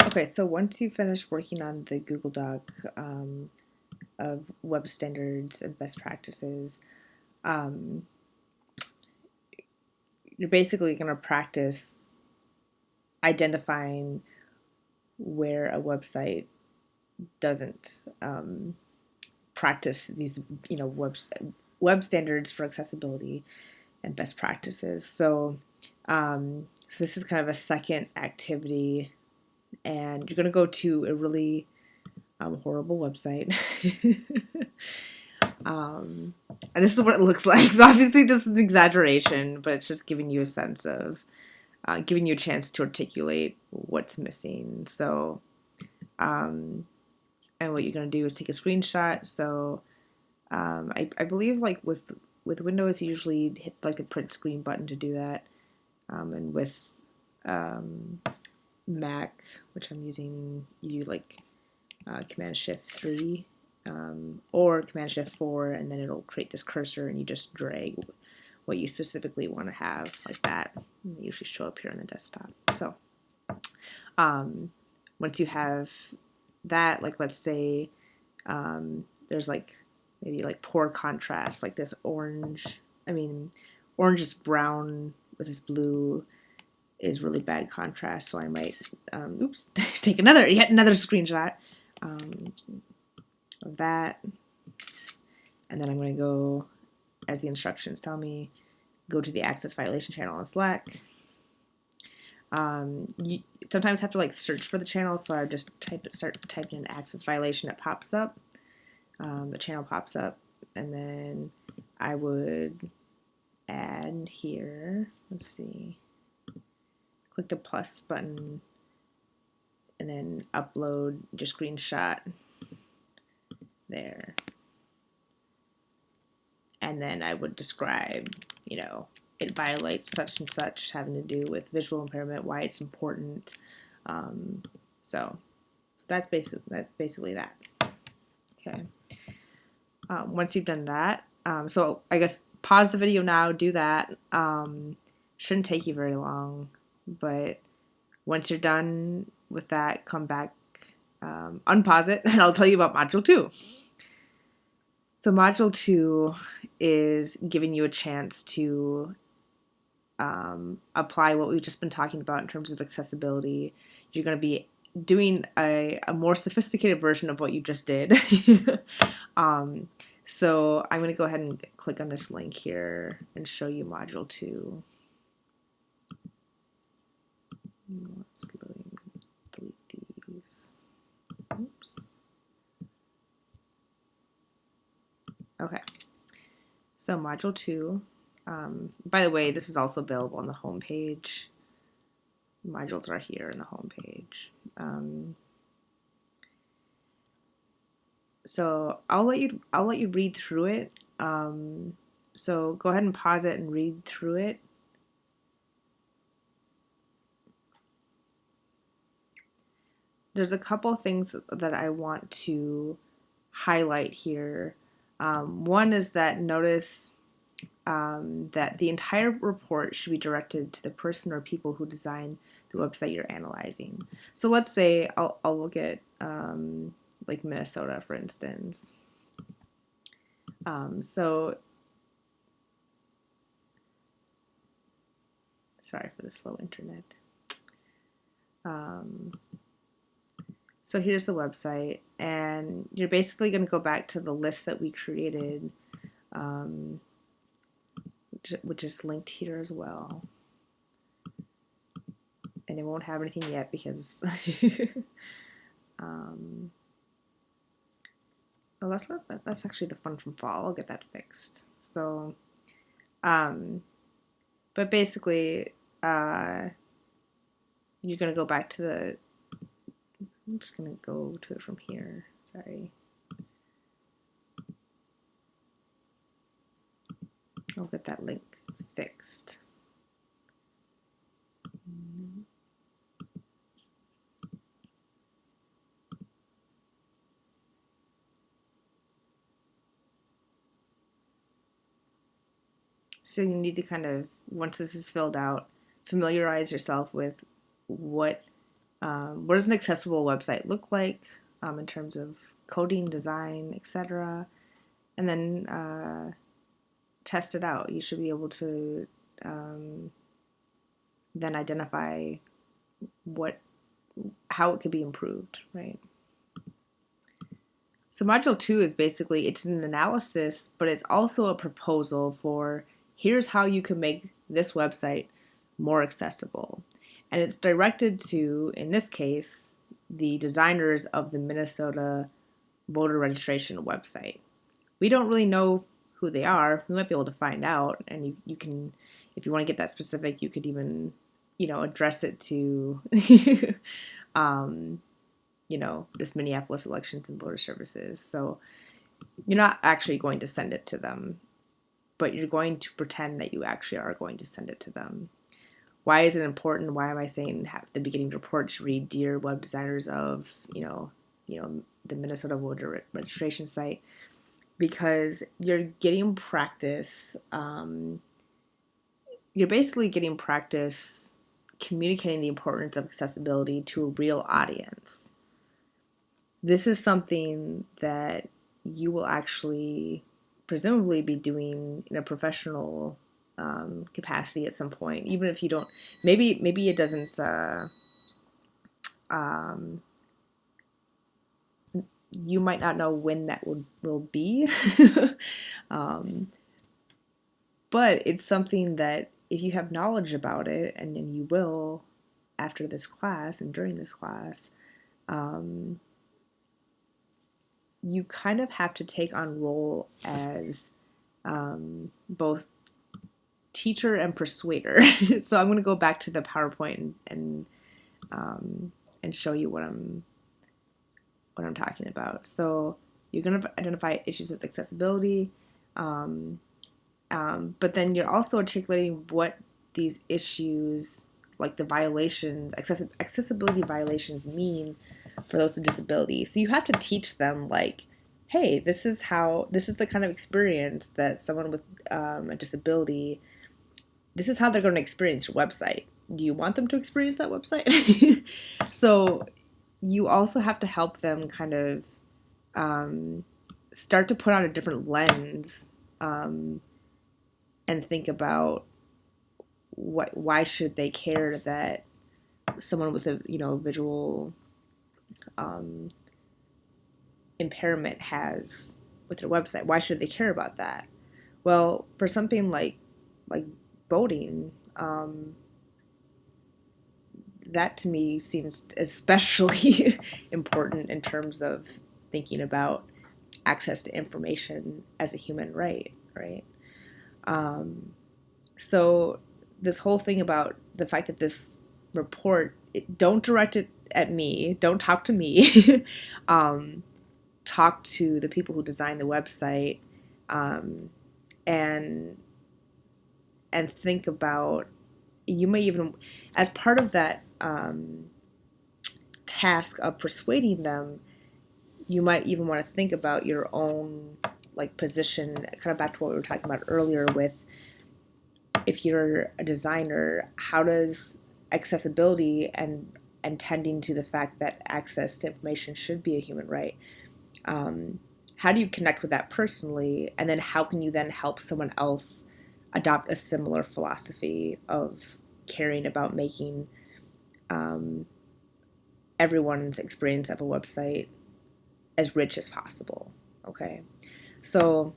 Okay, so once you finish working on the Google Doc of web standards and best practices, um, you're basically going to practice identifying where a website doesn't practice these, web standards for accessibility and best practices. So this is kind of a second activity, and you're going to go to a really horrible website. And this is what it looks like. So obviously this is an exaggeration, but it's just giving you a sense of, giving you a chance to articulate what's missing. So, and what you're going to do is take a screenshot. So I believe like with Windows, you usually hit like the print screen button to do that. And with Mac, which I'm using, you do like Command Shift 3 or Command Shift 4, and then it'll create this cursor, and you just drag what you specifically want to have like that. And they usually show up here on the desktop. So once you have that, like let's say there's like maybe like poor contrast, like this orange. Orange is brown with this blue is really bad contrast. So I might, take yet another screenshot of that, and then I'm going to go, as the instructions tell me, go to the access violation channel in Slack. You sometimes have to like search for the channel, so I just start typing in access violation. It pops up. The channel pops up, and then I would add here. Let's see. Click the plus button, and then upload your screenshot there. And then I would describe, it violates such and such, having to do with visual impairment, why it's important. So that's basically that. Okay. Once you've done that, so I guess pause the video now, do that. Shouldn't take you very long, but once you're done with that, come back, unpause it, and I'll tell you about Module 2. So Module 2 is giving you a chance to apply what we've just been talking about in terms of accessibility. You're going to be doing a more sophisticated version of what you just did. So I'm going to go ahead and click on this link here and show you Module 2. Let's delete these. Oops. Okay. So Module 2. By the way, this is also available on the home page. Modules are here in the home page. So I'll let you read through it. So go ahead and pause it and read through it. There's a couple of things that I want to highlight here. One is that notice that the entire report should be directed to the person or people who designed the website you're analyzing. So let's say I'll look at like Minnesota, for instance. So sorry for the slow internet. So here's the website, and you're basically going to go back to the list that we created, which is linked here as well. And it won't have anything yet because well, that's actually the fun from fall. I'll get that fixed. So, but basically, you're gonna go back to the. I'm just gonna go to it from here. Sorry. I'll get that link fixed. So you need to kind of, once this is filled out, familiarize yourself with what what does an accessible website look like in terms of coding, design, etc., and then test it out. You should be able to then identify how it could be improved, right? So module 2 is basically, it's an analysis, but it's also a proposal for here's how you can make this website more accessible. And it's directed to, in this case, the designers of the Minnesota voter registration website. We don't really know who they are. We might be able to find out, and you can, if you want to get that specific, you could even, address it to this Minneapolis Elections and Voter Services. So you're not actually going to send it to them, but you're going to pretend that you actually are going to send it to them. Why is it important? Why am I saying at the beginning of the report to read Dear Web Designers of, the Minnesota voter registration site? Because you're getting practice. You're basically getting practice communicating the importance of accessibility to a real audience. This is something that you will actually presumably be doing in a professional capacity at some point, even if you don't. Maybe it doesn't. You might not know when that will be, but it's something that if you have knowledge about it, and then you will after this class and during this class, you kind of have to take on role as both teacher and persuader. So I'm going to go back to the PowerPoint and show you what I'm talking about. So you're going to identify issues with accessibility, but then you're also articulating what these issues, like the violations, accessibility violations, mean for those with disabilities. So you have to teach them, like, hey, this is the kind of experience that someone with a disability, this is how they're going to experience your website. Do you want them to experience that website? So you also have to help them kind of start to put on a different lens and think about why should they care that someone with a visual impairment has with their website. Why should they care about that? Well, for something like voting, that to me seems especially important in terms of thinking about access to information as a human right, right? So this whole thing about the fact that this report, don't direct it at me, don't talk to me, talk to the people who designed the website, and think about, you may even, as part of that task of persuading them, you might even want to think about your own position, kind of back to what we were talking about earlier with, if you're a designer, how does accessibility and tending to the fact that access to information should be a human right, how do you connect with that personally, and then how can you then help someone else adopt a similar philosophy of caring about making everyone's experience of a website as rich as possible? Okay, so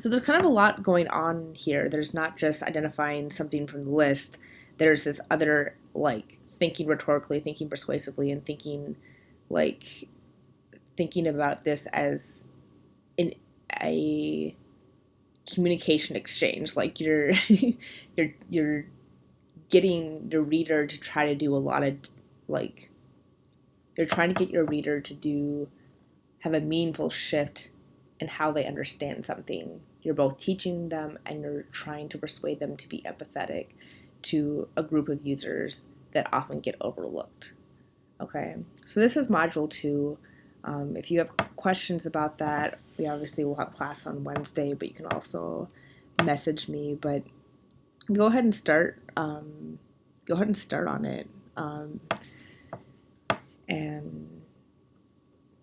there's kind of a lot going on here. There's not just identifying something from the list. There's this other, thinking rhetorically, thinking persuasively, and thinking about this as in a communication exchange. Like you're you're getting the reader to try to do a lot of you're trying to get your reader to have a meaningful shift in how they understand something. You're both teaching them and you're trying to persuade them to be empathetic to a group of users that often get overlooked. Okay, so this is module 2. If you have questions about that, we obviously will have class on Wednesday, but you can also message me. But go ahead and start. Go ahead and start on it.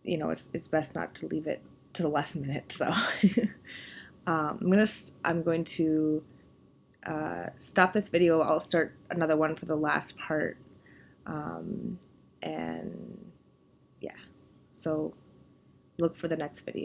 you know, it's best not to leave it to the last minute. So I'm going to stop this video. I'll start another one for the last part. And yeah, so look for the next video.